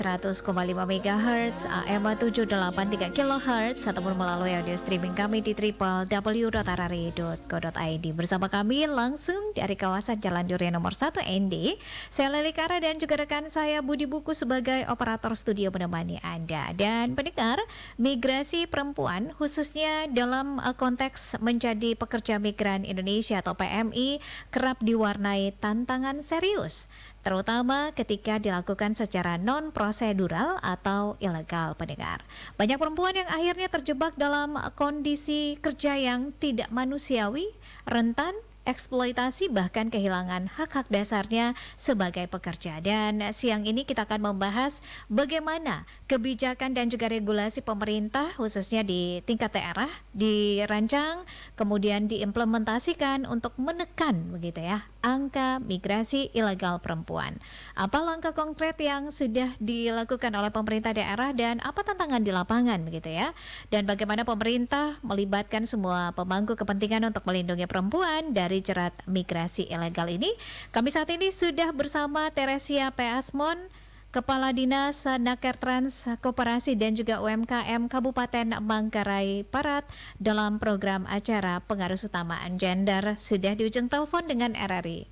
100,5 MHz, AM 783 kHz, ataupun melalui audio streaming kami di www.arari.co.id. Bersama kami langsung dari kawasan Jalan Durian nomor 1 ND. Saya Leli Kara dan juga rekan saya Budi Buku sebagai operator studio menemani Anda. Dan pendengar, migrasi perempuan khususnya dalam konteks menjadi pekerja migran Indonesia atau PMI kerap diwarnai tantangan serius, terutama ketika dilakukan secara non-prosedural atau ilegal, pendengar. Banyak perempuan yang akhirnya terjebak dalam kondisi kerja yang tidak manusiawi, rentan eksploitasi, bahkan kehilangan hak-hak dasarnya sebagai pekerja. Dan siang ini kita akan membahas bagaimana kebijakan dan juga regulasi pemerintah khususnya di tingkat daerah dirancang kemudian diimplementasikan untuk menekan begitu ya angka migrasi ilegal perempuan. Apa langkah konkret yang sudah dilakukan oleh pemerintah daerah dan apa tantangan di lapangan begitu ya? Dan bagaimana pemerintah melibatkan semua pemangku kepentingan untuk melindungi perempuan dari jerat migrasi ilegal ini. Kami saat ini sudah bersama Teresia P. Asmon, Kepala Dinas Nakertrans Koperasi dan juga UMKM Kabupaten Manggarai Barat dalam program acara Pengarus Utamaan Gender, sudah di ujung telepon dengan RRI.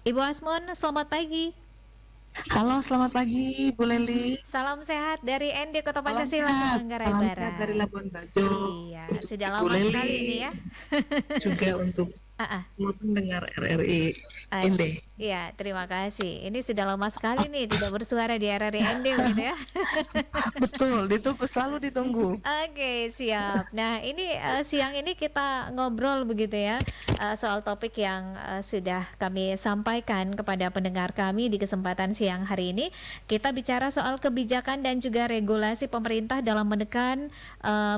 Ibu Asmon, selamat pagi. Halo, selamat pagi Bu Leli. Salam sehat dari ND Kota Pancasila Manggarai Barat. Salam sehat dari Labuan Bajo. Iya, untuk sudah Bu lama Leli, sekali ini ya. juga untuk semua pendengar RRI ND. Iya, terima kasih. Ini sudah lama sekali nih tidak bersuara di RRI ND begitu ya. Betul, selalu ditunggu. Oke, siap. Nah, ini siang ini kita ngobrol begitu ya soal topik yang sudah kami sampaikan kepada pendengar kami di kesempatan siang hari ini. Kita bicara soal kebijakan dan juga regulasi pemerintah dalam menekan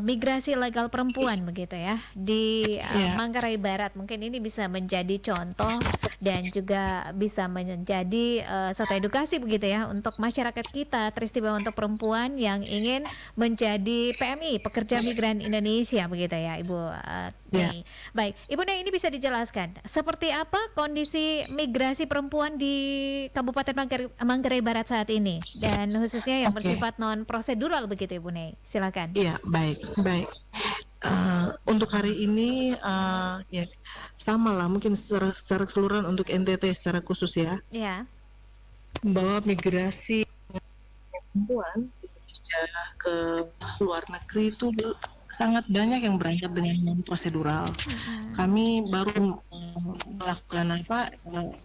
migrasi legal perempuan begitu ya di Manggarai Barat. Mungkin ini bisa menjadi contoh dan juga bisa menjadi satu edukasi begitu ya untuk masyarakat kita, teristimewa untuk perempuan yang ingin menjadi PMI, pekerja migran Indonesia begitu ya Ibu Nei. Baik, Ibu Nei, ini bisa dijelaskan seperti apa kondisi migrasi perempuan di Kabupaten Manggarai Barat saat ini dan khususnya yang bersifat non prosedural begitu Ibu Nei. Silakan. Iya, baik. Untuk hari ini ya sama lah, mungkin secara keseluruhan untuk NTT secara khusus ya. Iya. Bahwa migrasi perempuan bekerja ke luar negeri itu sangat banyak yang berangkat dengan non prosedural. Kami baru melakukan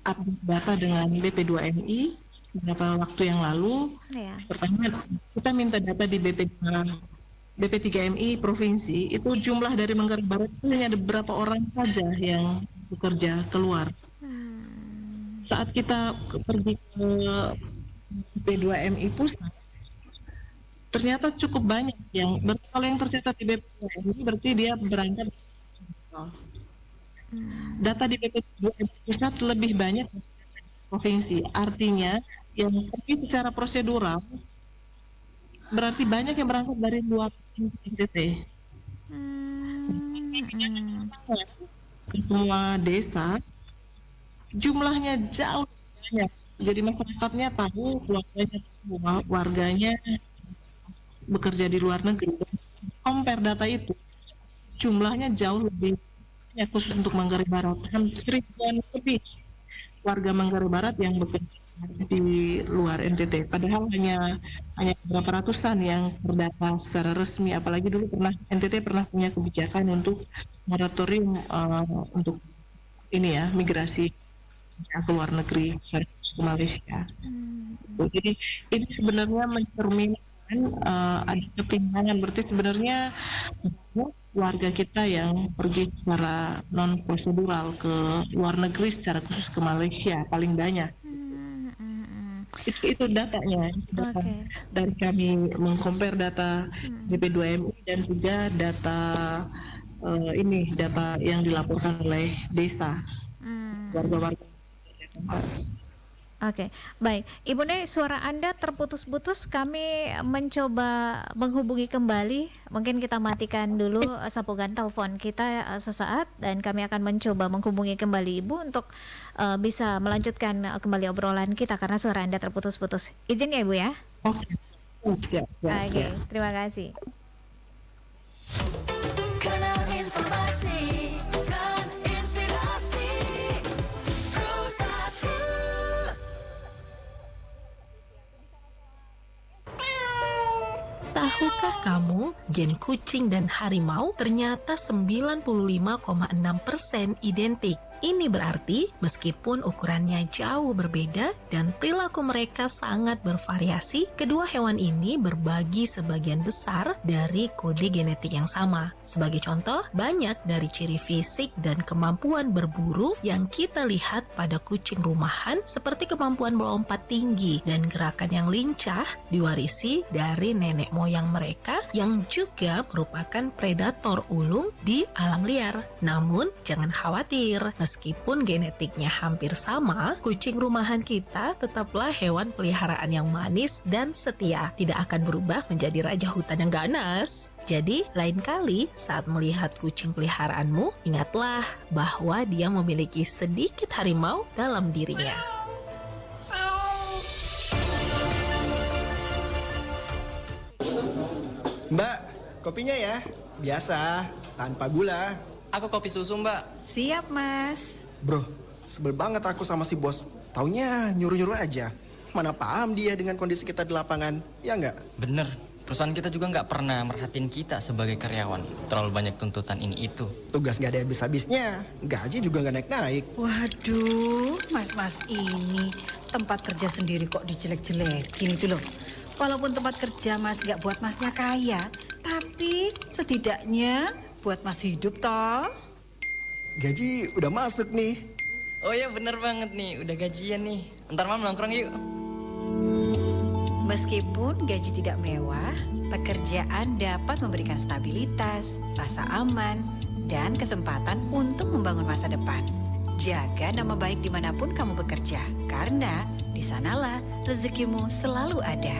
update data dengan BP2MI beberapa waktu yang lalu. Pertama kita minta data di BP3MI provinsi, itu jumlah dari Manggarai Barat itu hanya ada beberapa orang saja yang bekerja keluar. Saat kita pergi ke BP2MI pusat, ternyata cukup banyak kalau yang tercatat di BP2MI berarti dia berangkat. Data di BP2MI pusat lebih banyak provinsi, artinya yang pergi secara prosedural berarti banyak yang berangkat dari luar NTT. Semua desa jumlahnya jauh banyak. Jadi masyarakatnya tahu, warganya bekerja di luar negeri. Compare data itu, jumlahnya jauh lebih banyak khusus untuk Manggarai Barat. Hampir ribuan lebih warga Manggarai Barat yang bekerja di luar NTT, padahal hanya beberapa ratusan yang terdata secara resmi. Apalagi dulu NTT pernah punya kebijakan untuk moratorium untuk ini ya, migrasi ke luar negeri ke Malaysia. Jadi ini sebenarnya mencerminkan ada ketimpangan. Berarti sebenarnya warga kita yang pergi secara non prosedural ke luar negeri secara khusus ke Malaysia paling banyak. Itu datanya, dari kami mengcompare data BP2MI dan juga data data yang dilaporkan oleh desa warga-warga. Oke, baik. Ibu Nei, suara Anda terputus-putus. Kami mencoba menghubungi kembali. Mungkin kita matikan dulu sambungan telepon kita sesaat, dan kami akan mencoba menghubungi kembali Ibu untuk bisa melanjutkan kembali obrolan kita karena suara Anda terputus-putus. Izin ya Ibu ya? Oke, siap, siap, Oke, siap. terima kasih. Kanal informasi dan inspirasi Pro1. Tahukah kamu, gen kucing dan harimau ternyata 95,6% identik. Ini berarti meskipun ukurannya jauh berbeda dan perilaku mereka sangat bervariasi, kedua hewan ini berbagi sebagian besar dari kode genetik yang sama. Sebagai contoh, banyak dari ciri fisik dan kemampuan berburu yang kita lihat pada kucing rumahan seperti kemampuan melompat tinggi dan gerakan yang lincah diwarisi dari nenek moyang mereka yang juga merupakan predator ulung di alam liar. Namun, jangan khawatir, meskipun genetiknya hampir sama, kucing rumahan kita tetaplah hewan peliharaan yang manis dan setia, tidak akan berubah menjadi raja hutan yang ganas. Jadi, lain kali saat melihat kucing peliharaanmu, ingatlah bahwa dia memiliki sedikit harimau dalam dirinya. Mbak, kopinya ya? Biasa, tanpa gula. Aku kopi susu, Mbak. Siap, Mas. Bro, sebel banget aku sama si bos. Taunya nyuruh-nyuruh aja. Mana paham dia dengan kondisi kita di lapangan, ya nggak? Bener, perusahaan kita juga nggak pernah merhatiin kita sebagai karyawan. Terlalu banyak tuntutan ini itu. Tugas nggak ada habis-habisnya, gaji juga nggak naik-naik. Waduh, mas-mas ini tempat kerja sendiri kok dijelek-jelekin itu loh. Walaupun tempat kerja mas nggak buat masnya kaya, tapi setidaknya buat mas hidup toh. Gaji udah masuk nih. Oh ya, bener banget nih, udah gajian nih. Ntar malam nongkrong yuk. Meskipun gaji tidak mewah, pekerjaan dapat memberikan stabilitas, rasa aman, dan kesempatan untuk membangun masa depan. Jaga nama baik dimanapun kamu bekerja, karena di sanalah rezekimu selalu ada.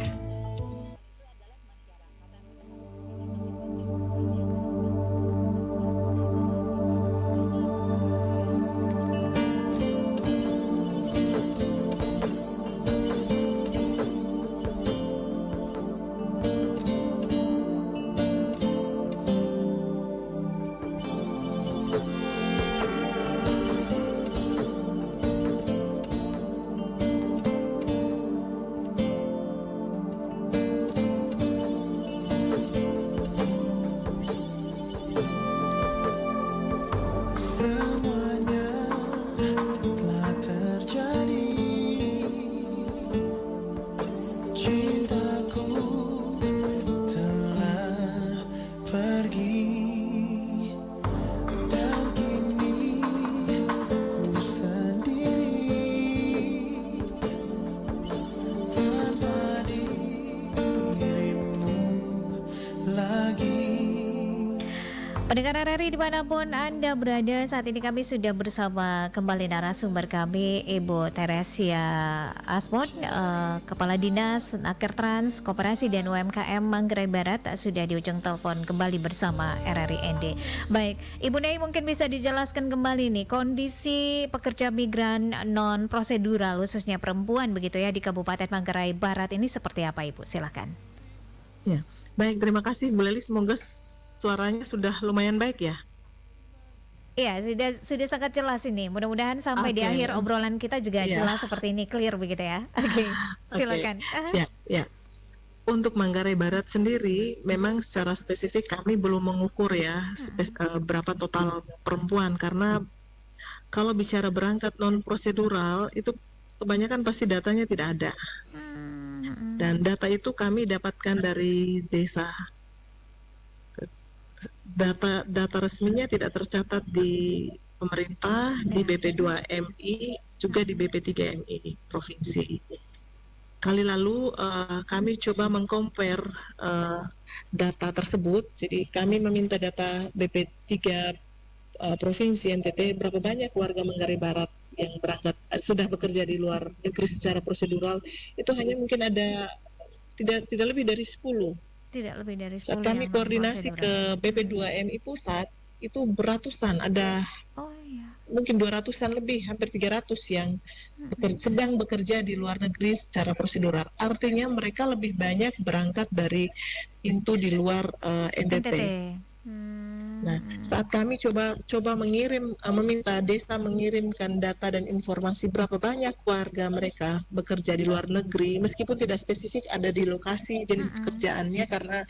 Pendengar RRI dimanapun Anda berada, saat ini kami sudah bersama kembali narasumber kami, Ibu Teresia Asmod, Kepala Dinas Naker Trans Koperasi dan UMKM Manggarai Barat, sudah di ujung telepon kembali bersama RRI ND. Baik, Ibu Nei mungkin bisa dijelaskan kembali nih kondisi pekerja migran non prosedural khususnya perempuan begitu ya di Kabupaten Manggarai Barat ini seperti apa Ibu? Silakan. Ya, baik, terima kasih Bu Leli. Semoga suaranya sudah lumayan baik ya. Iya, sudah sangat jelas ini. Mudah-mudahan sampai di akhir obrolan kita juga jelas seperti ini, clear begitu ya. Oke, silakan. Siap, ya. Untuk Manggarai Barat sendiri, memang secara spesifik kami belum mengukur ya berapa total perempuan, karena kalau bicara berangkat non prosedural itu kebanyakan pasti datanya tidak ada. Dan data itu kami dapatkan dari desa. Data resminya tidak tercatat di pemerintah, di BP2MI, juga di BP3MI provinsi. Kali lalu kami coba mengcompare data tersebut. Jadi kami meminta data BP3 provinsi NTT berapa banyak warga Manggarai Barat yang berangkat sudah bekerja di luar negeri secara prosedural itu hanya mungkin ada tidak lebih dari 10. Tidak lebih dari 10 Saat kami yang koordinasi non-prosedural. ke BP2MI pusat itu beratusan, ada Oh iya. mungkin 200-an lebih, hampir 300 yang sedang bekerja di luar negeri secara prosedural. Artinya mereka lebih banyak berangkat dari pintu di luar NTT. NTT. Nah, saat kami coba meminta desa mengirimkan data dan informasi berapa banyak warga mereka bekerja di luar negeri, meskipun tidak spesifik ada di lokasi jenis pekerjaannya karena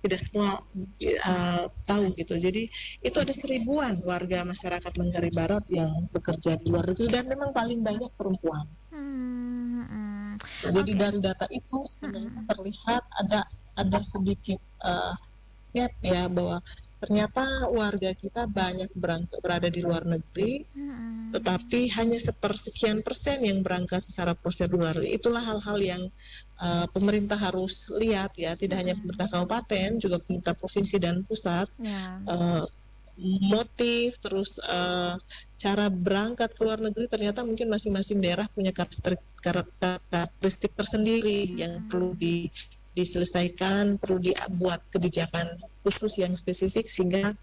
tidak semua tahu gitu. Jadi itu ada 1000-an warga masyarakat Manggarai Barat yang bekerja di luar negeri dan memang paling banyak perempuan. Nah, jadi dari data itu sebenarnya terlihat ada sedikit gap ya, bahwa ternyata warga kita banyak berada di luar negeri, tetapi hanya sepersekian persen yang berangkat secara prosedural. Itulah hal-hal yang pemerintah harus lihat ya, tidak hanya pemerintah kabupaten, juga pemerintah provinsi dan pusat. Ya. Motif terus cara berangkat ke luar negeri, ternyata mungkin masing-masing daerah punya karakteristik tersendiri yang perlu diselesaikan, perlu dibuat kebijakan khusus yang spesifik sehingga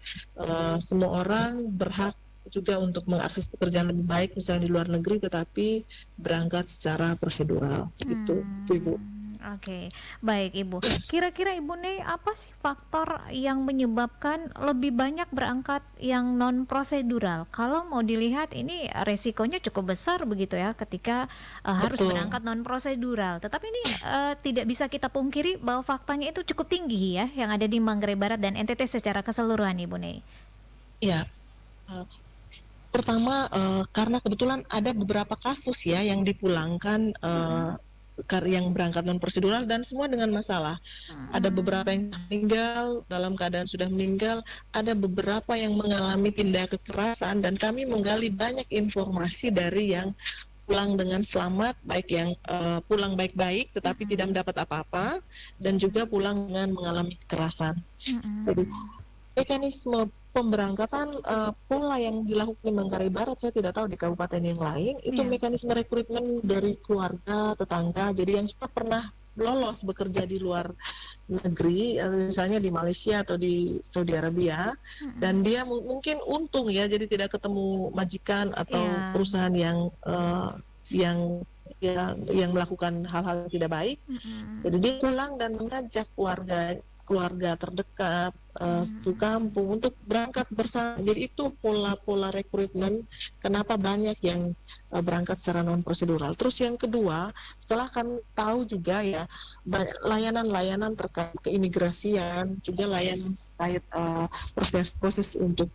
semua orang berhak juga untuk mengakses pekerjaan lebih baik misalnya di luar negeri, tetapi berangkat secara prosedural. Itu Ibu. Oke, baik Ibu. Kira-kira Ibu nih apa sih faktor yang menyebabkan lebih banyak berangkat yang non prosedural? Kalau mau dilihat ini resikonya cukup besar begitu ya ketika harus Betul. berangkat non prosedural. Tetapi ini tidak bisa kita pungkiri bahwa faktanya itu cukup tinggi ya yang ada di Manggarai Barat dan NTT secara keseluruhan Ibu nih. Ya, pertama karena kebetulan ada beberapa kasus ya yang dipulangkan yang berangkat non prosedural dan semua dengan masalah. Ada beberapa yang meninggal dalam keadaan sudah meninggal, ada beberapa yang mengalami tindak kekerasan, dan kami menggali banyak informasi dari yang pulang dengan selamat, baik yang pulang baik-baik tetapi tidak mendapat apa-apa, dan juga pulang dengan mengalami kekerasan. Jadi mekanisme pemberangkatan pola yang dilakukan di Manggarai Barat, saya tidak tahu di kabupaten yang lain, itu mekanisme rekrutmen dari keluarga, tetangga, jadi yang sudah pernah lolos bekerja di luar negeri, misalnya di Malaysia atau di Saudi Arabia, dan dia mungkin untung ya, jadi tidak ketemu majikan atau perusahaan yang melakukan hal-hal yang tidak baik. Jadi dia pulang dan mengajak keluarga terdekat, satu kampung untuk berangkat bersama. Jadi itu pola rekrutmen kenapa banyak yang berangkat secara non prosedural. Terus yang kedua, setelah kami tahu juga ya layanan-layanan terkait keimigrasian, juga layanan terkait proses untuk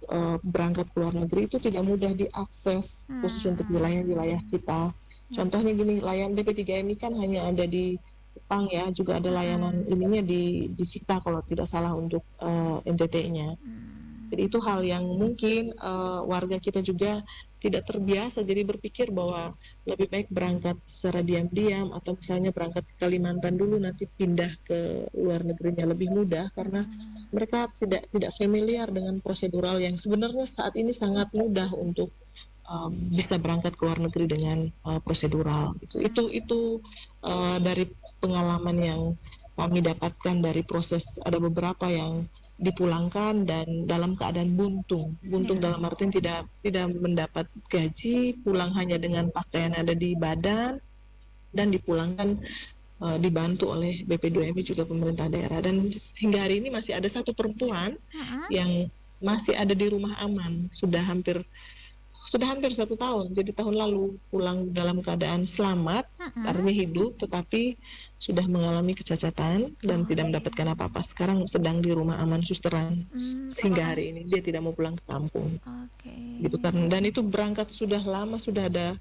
berangkat ke luar negeri itu tidak mudah diakses khusus untuk wilayah-wilayah kita. Contohnya gini, layanan BP3MI kan hanya ada di Jepang ya, juga ada layanan ininya di Sita kalau tidak salah untuk NTT-nya. Jadi itu hal yang mungkin warga kita juga tidak terbiasa, jadi berpikir bahwa lebih baik berangkat secara diam-diam atau misalnya berangkat ke Kalimantan dulu nanti pindah ke luar negerinya lebih mudah, karena mereka tidak familiar dengan prosedural yang sebenarnya saat ini sangat mudah untuk bisa berangkat ke luar negeri dengan prosedural. Itu dari pengalaman yang kami dapatkan dari proses. Ada beberapa yang dipulangkan dan dalam keadaan buntung dalam artian tidak mendapat gaji, pulang hanya dengan pakaian ada di badan, dan dipulangkan dibantu oleh BP2MI juga pemerintah daerah. Dan hingga hari ini masih ada satu perempuan yang masih ada di rumah aman sudah hampir 1 tahun. Jadi tahun lalu pulang dalam keadaan selamat, artinya hidup, tetapi sudah mengalami kecacatan dan tidak mendapatkan apa-apa. Sekarang sedang di rumah aman susteran hingga hari ini. Dia tidak mau pulang ke kampung. Gitu kan. Dan itu berangkat sudah lama, sudah ada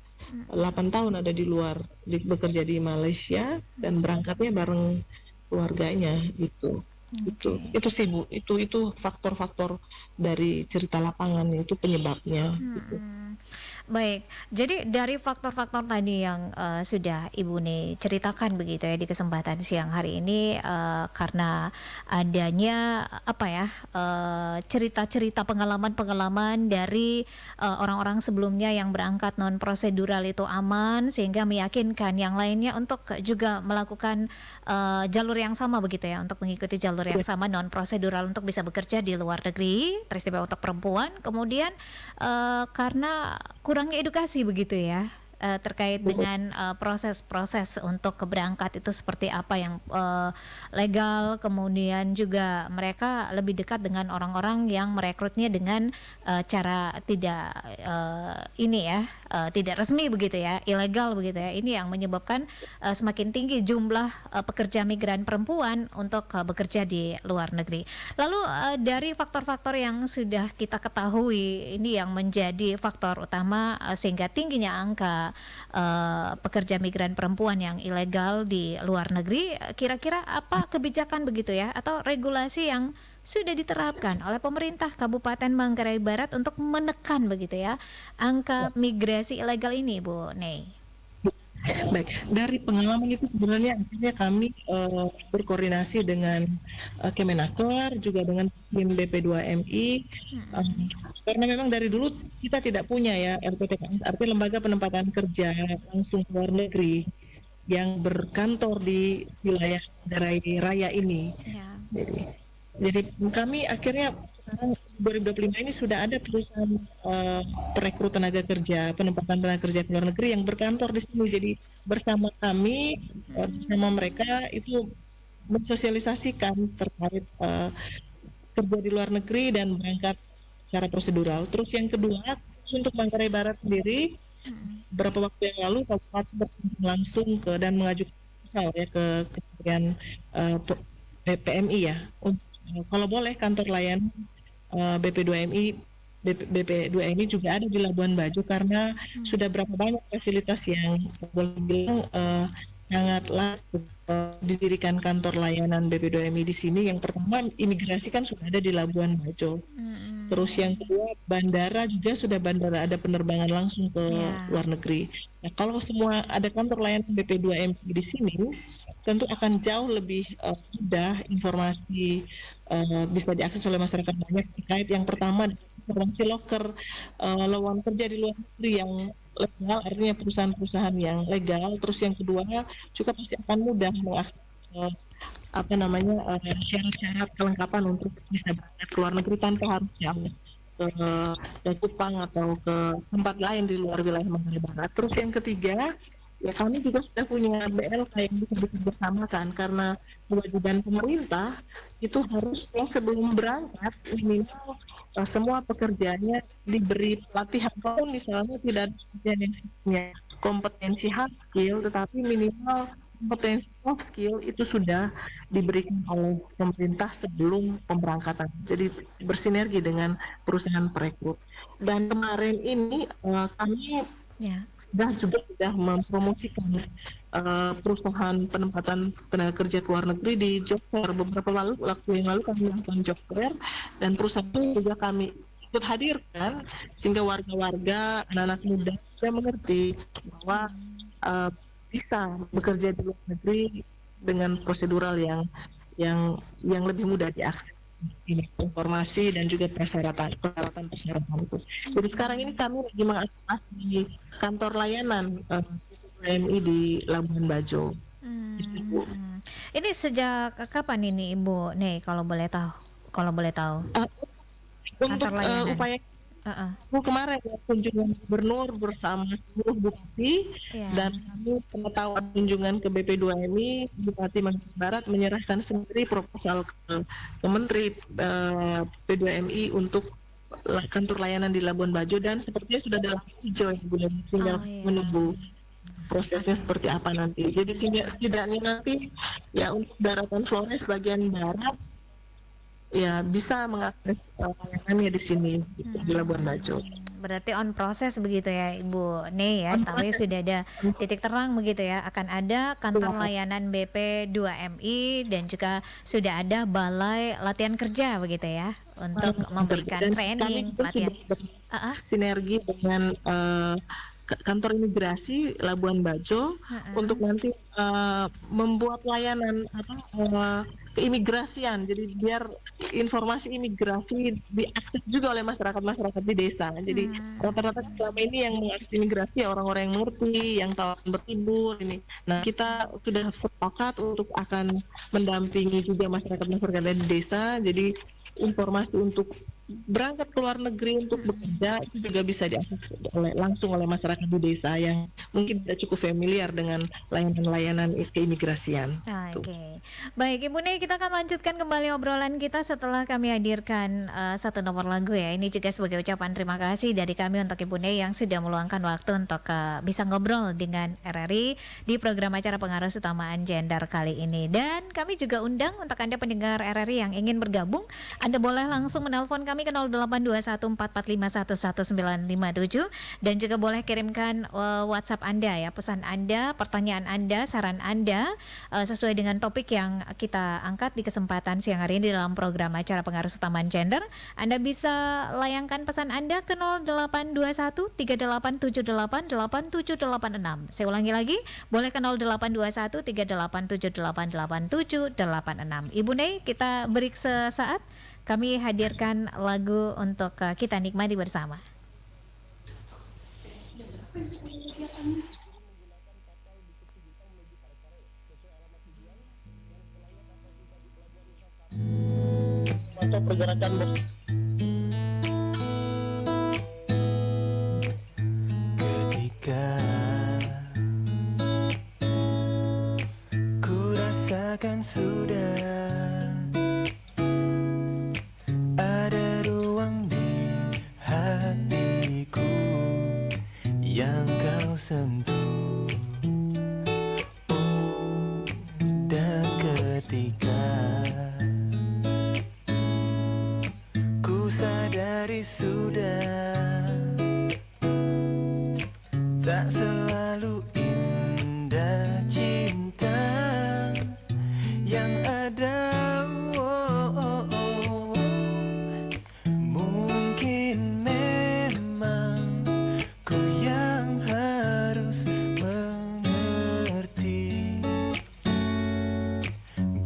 8 tahun ada di luar, bekerja di Malaysia, dan berangkatnya bareng keluarganya gitu. Itu sih Bu, itu faktor-faktor dari cerita lapangan, itu penyebabnya gitu. Baik, jadi dari faktor-faktor tadi yang sudah Ibu nih ceritakan begitu ya di kesempatan siang hari ini, karena adanya apa ya, cerita-cerita pengalaman-pengalaman dari orang-orang sebelumnya yang berangkat non prosedural itu aman sehingga meyakinkan yang lainnya untuk juga melakukan jalur yang sama begitu ya, untuk mengikuti jalur yang sama non prosedural untuk bisa bekerja di luar negeri, teristimewa untuk perempuan. Kemudian karena kurangnya edukasi begitu ya, terkait dengan proses-proses untuk keberangkat itu seperti apa yang legal, kemudian juga mereka lebih dekat dengan orang-orang yang merekrutnya dengan cara tidak ini ya, tidak resmi begitu ya, ilegal begitu ya. Ini yang menyebabkan semakin tinggi jumlah pekerja migran perempuan untuk bekerja di luar negeri. Lalu dari faktor-faktor yang sudah kita ketahui ini yang menjadi faktor utama sehingga tingginya angka pekerja migran perempuan yang ilegal di luar negeri, kira-kira apa kebijakan begitu ya atau regulasi yang sudah diterapkan oleh pemerintah Kabupaten Manggarai Barat untuk menekan begitu ya angka migrasi ilegal ini, Bu Nei? Baik, dari pengalaman itu sebenarnya akhirnya kami berkoordinasi dengan Kemenaker juga dengan tim BP2MI karena memang dari dulu kita tidak punya ya LPTKS, artinya Lembaga Penempatan Kerja langsung ke luar negeri yang berkantor di wilayah Manggarai Raya ini. Ya. Jadi kami akhirnya sekarang 2025 ini sudah ada perusahaan perekrut tenaga kerja, penempatan tenaga kerja ke luar negeri yang berkantor di sini. Jadi bersama kami, bersama mereka itu mensosialisasikan terkait kerja di luar negeri dan berangkat secara prosedural. Terus yang kedua, untuk Manggarai Barat sendiri, beberapa waktu yang lalu Kabupaten berkunjung langsung ke dan mengajukan proposal ya ke Kementerian PMI ya, kalau boleh kantor layanan BP2MI juga ada di Labuan Bajo karena sudah berapa banyak fasilitas yang boleh bilang sangatlah didirikan kantor layanan BP2MI di sini. Yang pertama, imigrasi kan sudah ada di Labuan Bajo. Terus yang kedua, bandara juga sudah ada penerbangan langsung ke luar negeri. Nah, kalau semua ada kantor layanan BP2MI di sini, tentu akan jauh lebih mudah informasi bisa diakses oleh masyarakat banyak terkait yang pertama informasi loker lowongan kerja di luar negeri yang legal, artinya perusahaan-perusahaan yang legal. Terus yang kedua juga pasti akan mudah mengakses syarat-syarat kelengkapan untuk bisa berangkat ke luar negeri tanpa harus jauh ke Kupang atau ke tempat lain di luar wilayah Manggarai Barat. Terus yang ketiga, ya kami juga sudah punya BLK yang bisa dikerjasamakan karena kewajiban pemerintah itu harusnya sebelum berangkat minimal semua pekerjaannya diberi pelatihan. Kalau misalnya tidak ada pekerjaan yang sifatnya kompetensi hard skill, tetapi minimal kompetensi soft skill itu sudah diberikan oleh pemerintah sebelum pemberangkatan. Jadi bersinergi dengan perusahaan perekrut. Dan kemarin ini kami sudah mempromosikan perusahaan penempatan tenaga kerja ke luar negeri di job fair beberapa waktu yang lalu kami melakukan job fair dan perusahaan itu juga kami ikut hadirkan sehingga warga-warga anak-anak muda sudah mengerti bahwa bisa bekerja di luar negeri dengan prosedural yang lebih mudah diakses ini informasi dan juga persyaratan itu. Jadi sekarang ini kami lagi mengaktifasi kantor layanan PMI di Labuan Bajo. Ini sejak kapan ini Ibu Nei kalau boleh tahu? Untuk upaya kemarin kunjungan gubernur bersama seluruh bupati dan kami pengetahuan kunjungan ke BP2MI Bupati Manggarai Barat menyerahkan sendiri proposal ke Menteri P2MI untuk kantor layanan di Labuan Bajo dan sepertinya sudah dalam hijau yang bulan tinggal menunggu prosesnya seperti apa nanti. Jadi setidaknya nanti ya untuk daratan Flores bagian barat ya bisa mengakses layanannya di sini di Labuan Bajo. berarti on proses begitu ya Ibu Nei ya, tapi sudah ada titik terang begitu ya, akan ada kantor layanan BP 2MI dan juga sudah ada balai latihan kerja begitu ya untuk memberikan Dan training kami juga pelatihan. sudah sinergi dengan kantor imigrasi Labuan Bajo untuk nanti membuat layanan keimigrasian. Jadi biar informasi imigrasi diakses juga oleh masyarakat di desa. Jadi rata-rata selama ini yang mengakses imigrasi ya orang-orang yang mengerti, yang tahu bertibur ini. Nah, kita sudah sepakat untuk akan mendampingi juga masyarakat di desa. Jadi informasi untuk berangkat ke luar negeri untuk bekerja itu juga bisa diakses langsung oleh masyarakat di desa yang mungkin tidak cukup familiar dengan layanan-layanan keimigrasian. Oke, baik Ibu Nei, kita akan lanjutkan kembali obrolan kita setelah kami hadirkan satu nomor lagu ya. Ini juga sebagai ucapan terima kasih dari kami untuk Ibu Nei yang sudah meluangkan waktu untuk bisa ngobrol dengan RRI di program acara pengaruh utamaan gender kali ini. Dan kami juga undang untuk Anda pendengar RRI yang ingin bergabung, Anda boleh langsung menelpon kami ke 082144511957 dan juga boleh kirimkan WhatsApp Anda ya, pesan Anda, pertanyaan Anda, saran Anda sesuai dengan topik yang kita angkat di kesempatan siang hari ini dalam program acara pengaruh utamaan gender. Anda bisa layangkan pesan Anda ke 082138788786. Saya ulangi lagi, boleh ke 082138788786. Ibu Nei, kita break sesaat. Kami hadirkan lagu untuk kita nikmati bersama. Ketika ku rasakan sudah ada ruang di hatiku yang kau sentuh. Oh, dan ketika ku sadari sudah tak selalu indah cinta yang ada. Mungkin memang ku yang harus mengerti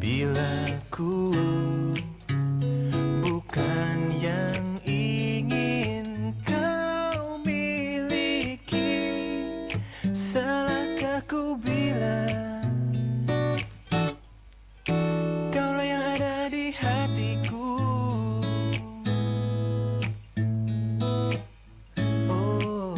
bila ku bukan yang ingin kau miliki. Salahkah ku bilang kaulah yang ada di hatiku. Oh,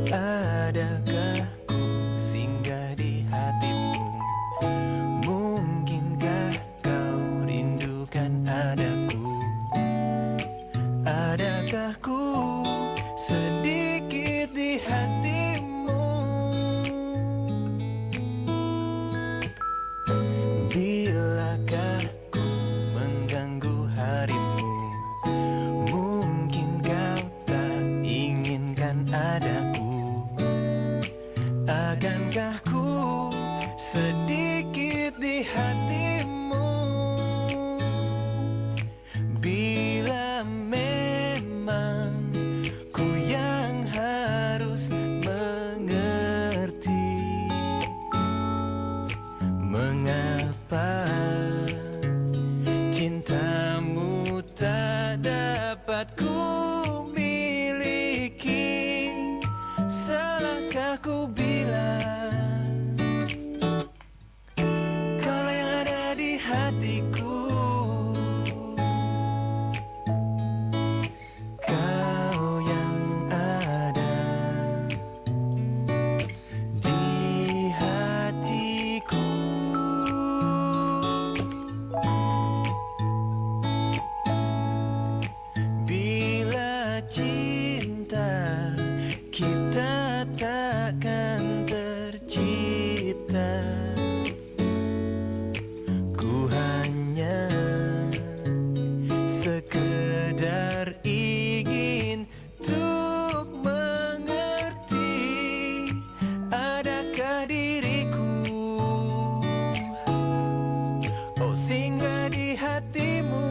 adakah ku singgah di hatimu? diriku. Oh, singgah di hatimu.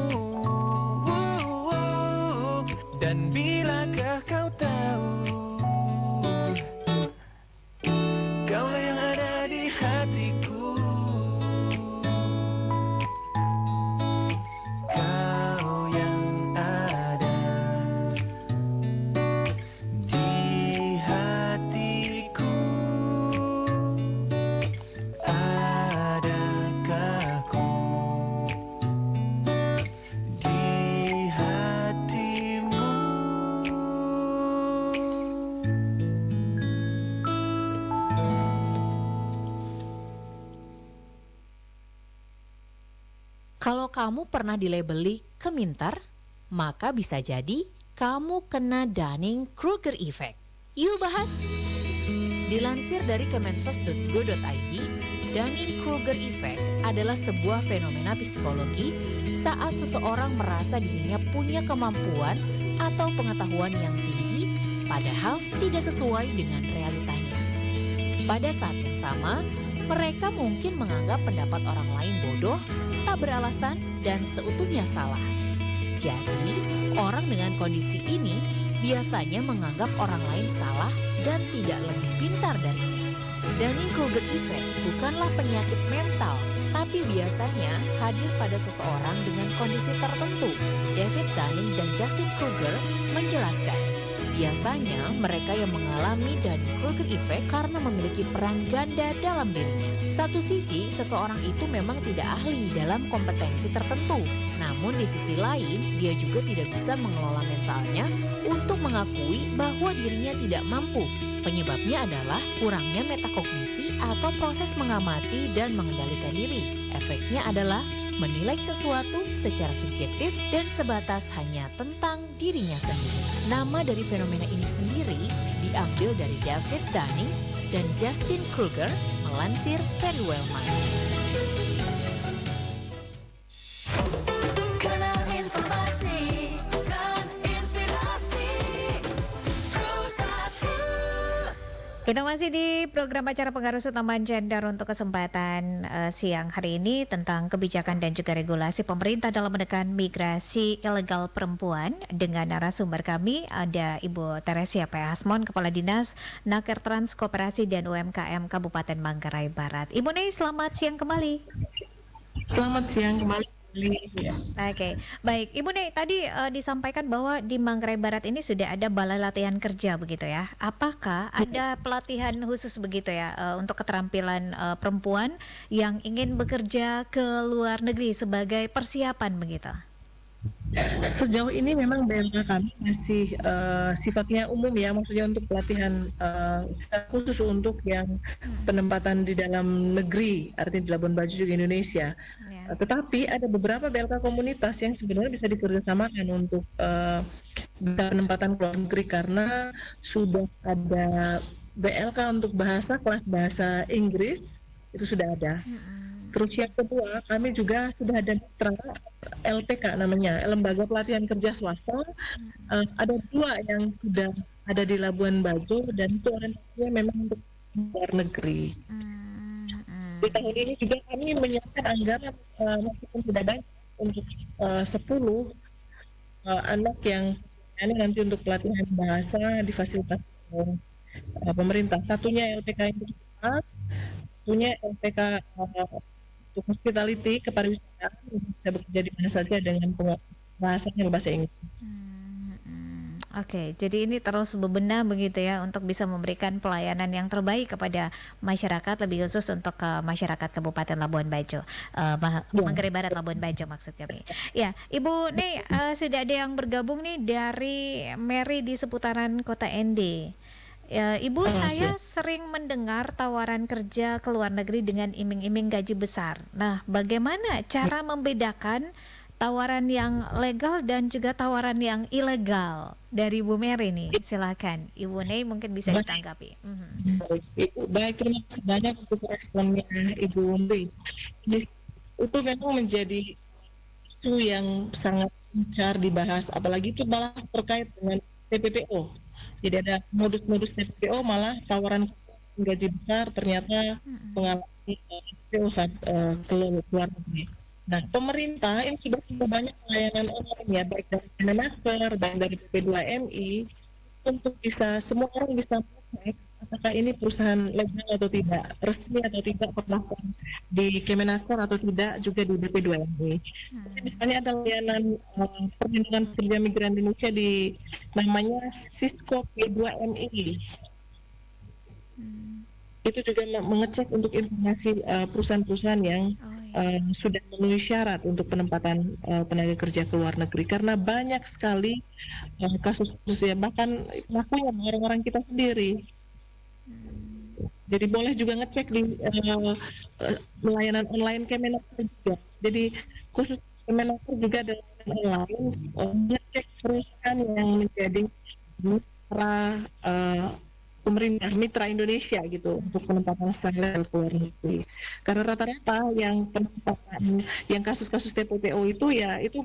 Dan bilakah kau tahu, kaulah yang ada di hatiku. Kau yang ada di hatiku. Adakah kau di hatimu? Kalau kamu pernah dilabeli keminter, maka bisa jadi kamu kena Dunning-Kruger Effect. Yuk bahas! Dilansir dari kemensos.go.id, Dunning-Kruger Effect adalah sebuah fenomena psikologi saat seseorang merasa dirinya punya kemampuan atau pengetahuan yang tinggi, padahal tidak sesuai dengan realitanya. Pada saat yang sama, mereka mungkin menganggap pendapat orang lain bodoh, tak beralasan, dan seutuhnya salah. Jadi, orang dengan kondisi ini biasanya menganggap orang lain salah dan tidak lebih pintar darinya. Dunning-Kruger Effect bukanlah penyakit mental, tapi biasanya hadir pada seseorang dengan kondisi tertentu. David Dunning dan Justin Kruger menjelaskan, biasanya mereka yang mengalami Dunning-Kruger Effect karena memiliki peran ganda dalam dirinya. Satu sisi, seseorang itu memang tidak ahli dalam kompetensi tertentu. Namun di sisi lain, dia juga tidak bisa mengelola mentalnya untuk mengakui bahwa dirinya tidak mampu. Penyebabnya adalah kurangnya metakognisi atau proses mengamati dan mengendalikan diri. Efeknya adalah menilai sesuatu secara subjektif dan sebatas hanya tentang dirinya sendiri. Nama dari fenomena ini sendiri diambil dari David Dunning dan Justin Kruger melansir Very Well Mind. Kanal informasi dan inspirasi Pro 1. Kita masih di program acara pengaruh utama gender untuk kesempatan siang hari ini tentang kebijakan dan juga regulasi pemerintah dalam menekan migrasi ilegal perempuan. Dengan narasumber kami ada Ibu Teresia P. Hasmon, Kepala Dinas Naker Trans Koperasi dan UMKM Kabupaten Manggarai Barat. Ibu Nei, selamat siang kembali. Selamat siang kembali. Ya. Oke, baik. Ibu Nei, tadi disampaikan bahwa di Manggarai Barat ini sudah ada balai latihan kerja begitu ya. Apakah ada pelatihan khusus begitu ya untuk keterampilan perempuan yang ingin bekerja ke luar negeri sebagai persiapan begitu? Sejauh ini memang BMK kami masih sifatnya umum ya, maksudnya untuk pelatihan secara khusus untuk yang penempatan di dalam negeri, artinya di Labuan Bajo juga Indonesia. Tetapi ada beberapa BLK komunitas yang sebenarnya bisa dikerjasamakan untuk penempatan ke luar negeri karena sudah ada BLK untuk bahasa, kelas bahasa Inggris itu sudah ada. Terus yang kedua, kami juga sudah ada mitra LPK namanya, Lembaga Pelatihan Kerja Swasta. Ada 2 yang sudah ada di Labuan Bajo dan itu orientasinya memang untuk luar negeri. Di tahun ini juga kami menyiapkan anggaran meskipun tidak banyak untuk 10 anak yang nanti untuk pelatihan bahasa di fasilitas pemerintah. Satunya LPK yang besar, satunya LPK untuk hospitality, kepariwisataan, bisa bekerja di mana saja dengan bahasanya bahasa Inggris. Oke, jadi ini terus bebenah begitu ya untuk bisa memberikan pelayanan yang terbaik kepada masyarakat, lebih khusus untuk masyarakat Kabupaten Labuan Bajo, Manggarai Barat Labuan Bajo maksud kami. Ya, Ibu Nei, sudah ada yang bergabung nih dari Mary di seputaran Kota ND. Ibu, saya sering mendengar tawaran kerja ke luar negeri dengan iming-iming gaji besar. Nah, bagaimana cara membedakan tawaran yang legal dan juga tawaran yang ilegal dari Bu Mary nih? Silakan, Ibu Nei mungkin bisa ditanggapi. Baik, terima kasih banyak untuk responnya Ibu Mary. Itu memang menjadi isu yang sangat gencar dibahas, apalagi itu malah terkait dengan TPPO. Jadi ada modus-modus TPPO, malah tawaran gaji besar ternyata mengalami DPO saat ke luar negeri. Nah, pemerintah ini sudah punya banyak layanan online ya, baik dari Kemenaker dan dari PP2MI, untuk bisa semua orang bisa mengecek apakah ini perusahaan legal atau tidak, resmi atau tidak, terdaftar di Kemenaker atau tidak, juga di BP2MI. Jadi misalnya ada layanan perlindungan pekerja migran Indonesia di namanya Cisco P2MI. Itu juga mengecek untuk informasi perusahaan-perusahaan yang sudah memenuhi syarat untuk penempatan tenaga kerja ke luar negeri, karena banyak sekali kasus-kasus ya, bahkan pelakunya orang-orang kita sendiri. Jadi boleh juga ngecek di layanan online Kemenaker juga. Jadi khusus Kemenaker juga ada layanan online ngecek perusahaan yang menjadi mitra pemerintah, mitra Indonesia gitu, untuk penempatan secara ke luar negeri. Karena rata-rata yang penempatan, yang kasus-kasus TPPO itu ya itu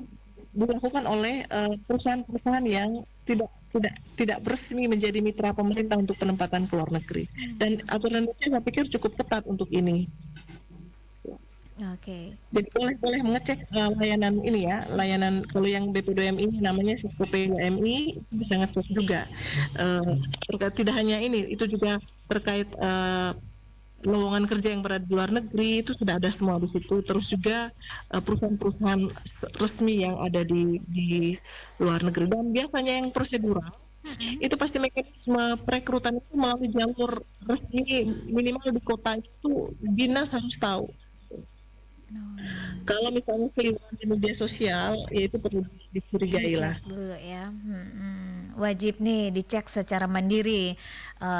dilakukan oleh perusahaan-perusahaan yang tidak resmi menjadi mitra pemerintah untuk penempatan ke luar negeri. Dan aturan Indonesia saya pikir cukup ketat untuk ini. Oke. Jadi boleh mengecek layanan ini ya, layanan kalau yang BP2MI ini namanya Cisco P2MI, itu bisa ngecek juga. Terkait tidak hanya ini, itu juga terkait lowongan kerja yang berada di luar negeri, itu sudah ada semua di situ. Terus juga perusahaan-perusahaan resmi yang ada di luar negeri. Dan biasanya yang prosedural itu pasti mekanisme perekrutan itu melalui jalur resmi, minimal di kota itu dinas harus tahu. Kalau misalnya seliweran di media sosial, ya itu perlu dicurigai lah. Dulu ya. Wajib nih dicek secara mandiri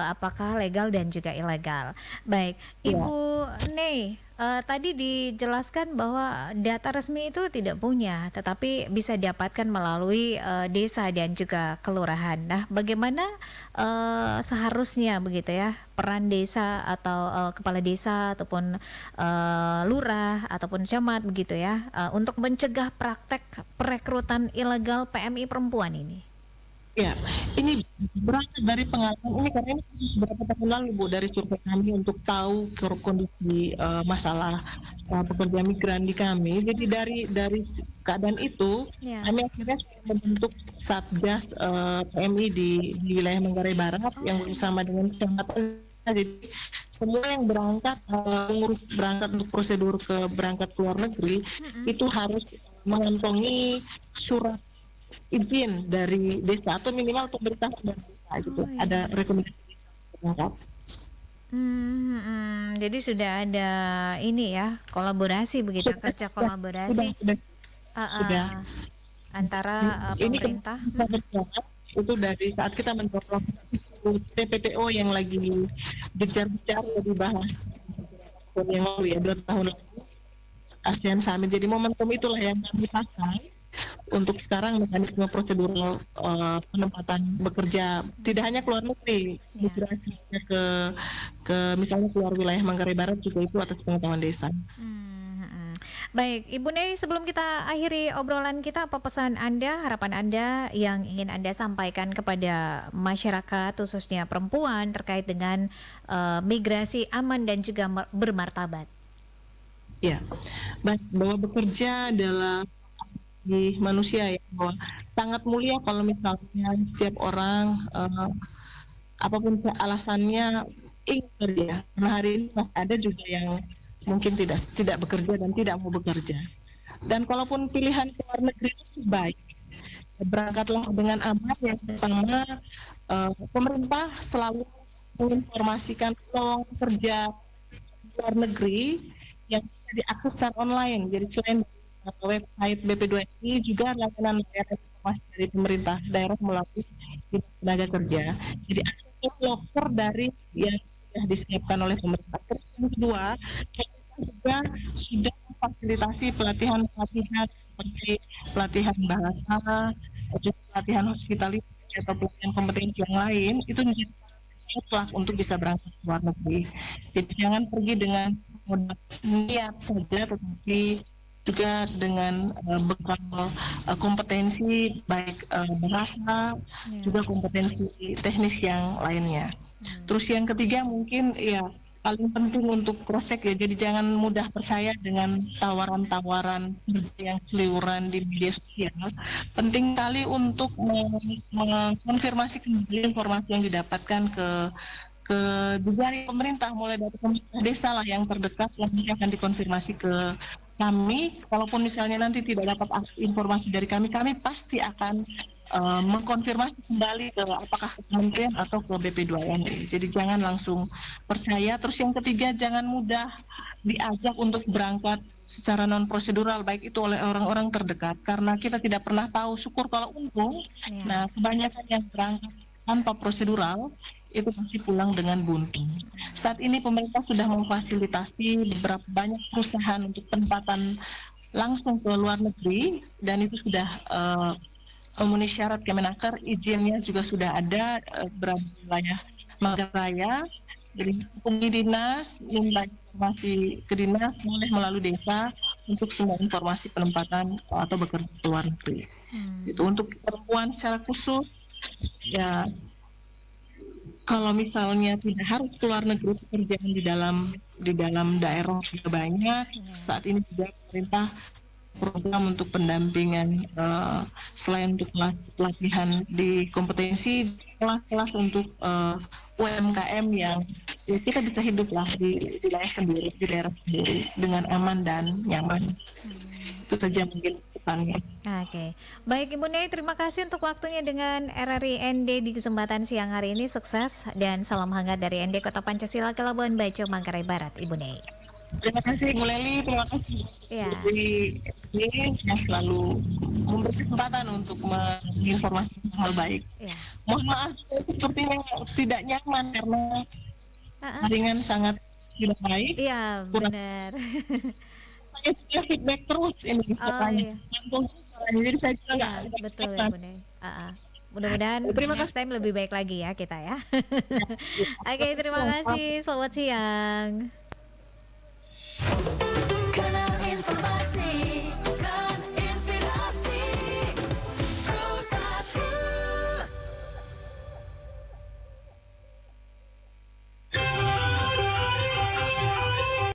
apakah legal dan juga ilegal. Baik, Ibu Nei, tadi dijelaskan bahwa data resmi itu tidak punya, tetapi bisa didapatkan melalui desa dan juga kelurahan. Nah, bagaimana seharusnya begitu ya peran desa atau kepala desa ataupun lurah ataupun camat begitu ya untuk mencegah praktek perekrutan ilegal PMI perempuan ini? Ya, ini berangkat dari pengalaman ini, karena ini kasus beberapa tahun lalu Bu, dari survei kami untuk tahu kondisi masalah pekerja migran di kami. Jadi dari keadaan itu kami akhirnya membentuk Satgas PMI di wilayah Manggarai Barat yang bersama dengan kecamatan. Jadi semua yang berangkat untuk prosedur berangkat ke luar negeri itu harus mengantongi surat izin dari desa atau minimal pemerintah dan desa gitu. Ada rekomendasi berangkat. Jadi sudah ada ini ya, kolaborasi begitu, kerja kolaborasi sudah. Antara Ini pemerintah. Bisa berjalan itu dari saat kita mendorong TPPO yang lagi gencar-gencar dibahas yang lalu ya, 2 tahun lalu ASEAN Summit. Jadi momentum itulah yang kami pakai untuk sekarang mekanisme prosedural penempatan bekerja tidak hanya keluar negeri, migrasi ke misalnya keluar wilayah Manggarai Barat juga itu atas pengetahuan desa. Baik, Ibu Nei, sebelum kita akhiri obrolan kita, apa pesan Anda, harapan Anda yang ingin Anda sampaikan kepada masyarakat, khususnya perempuan, terkait dengan migrasi aman dan juga bermartabat? Ya, baik, bahwa bekerja adalah di manusia ya, bahwa sangat mulia kalau misalnya setiap orang apapun alasannya ingin bekerja. Karena hari ini masih ada juga yang mungkin tidak bekerja dan tidak mau bekerja. Dan kalaupun pilihan ke luar negeri itu baik, berangkatlah dengan aman. Yang pertama, pemerintah selalu menginformasikan lowongan kerja luar negeri yang bisa diakses secara online. Jadi selain website BP2MI juga layanan informasi dari pemerintah daerah melalui Dinas Tenaga Kerja. Jadi akses loker dari yang sudah disiapkan oleh pemerintah. Terus yang kedua, kita juga sudah memfasilitasi pelatihan seperti pelatihan bahasa, juga pelatihan hospitality atau pelatihan kompetensi yang lain, itu menjadi mutlak untuk bisa berangkat ke luar negeri. Jadi jangan pergi dengan modal niat saja, tetapi juga dengan bekal kompetensi baik bahasa, juga kompetensi teknis yang lainnya. Terus yang ketiga mungkin ya paling penting untuk cross check ya, jadi jangan mudah percaya dengan tawaran-tawaran kerja yang seliuran di media sosial. Penting kali untuk mengkonfirmasi kembali informasi yang didapatkan ke jajaran pemerintah, mulai dari pemerintah desa lah yang terdekat, yang nanti akan dikonfirmasi ke kami. Kalaupun misalnya nanti tidak dapat informasi dari kami pasti akan mengkonfirmasi kembali ke apakah ke kementerian atau ke BP2MI. Jadi jangan langsung percaya. Terus yang ketiga, jangan mudah diajak untuk berangkat secara non prosedural, baik itu oleh orang-orang terdekat, karena kita tidak pernah tahu. Syukur kalau untung. Nah, kebanyakan yang berangkat tanpa prosedural itu pasti pulang dengan buntu. Saat ini pemerintah sudah memfasilitasi beberapa banyak perusahaan untuk penempatan langsung ke luar negeri, dan itu sudah memenuhi syarat Kemenaker. Izinnya juga sudah ada berada di wilayah Manggarai Raya. Jadi hubungi dinas, minta informasi ke dinas, boleh melalui desa untuk semua informasi penempatan atau bekerja ke luar negeri. Itu untuk perempuan secara khusus ya. Kalau misalnya tidak harus keluar negeri, pekerjaan di dalam daerah juga banyak. Saat ini juga pemerintah program untuk pendampingan selain untuk pelatihan di kompetensi, kelas-kelas untuk UMKM yang ya kita bisa hidup lah di wilayah sendiri, di daerah sendiri dengan aman dan nyaman. Itu saja mungkin pesannya. Oke, baik Ibu Nei, terima kasih untuk waktunya dengan RRI ND di kesempatan siang hari ini. Sukses dan salam hangat dari ND Kota Pancasila ke Labuan Bajo, Manggarai Barat, Ibu Nei. Terima kasih Bu Leli, terima kasih ini yang selalu memberi kesempatan untuk menginformasikan hal baik. Mohon maaf sepertinya tidak nyaman karena jaringan sangat tidak baik. Iya, benar. Saya punya feedback terus ini soalnya. Jadi saya juga nggak betul ya Bu Nei. Mudah-mudahan next time lebih baik lagi ya kita ya. Oke, terima kasih. Selamat siang.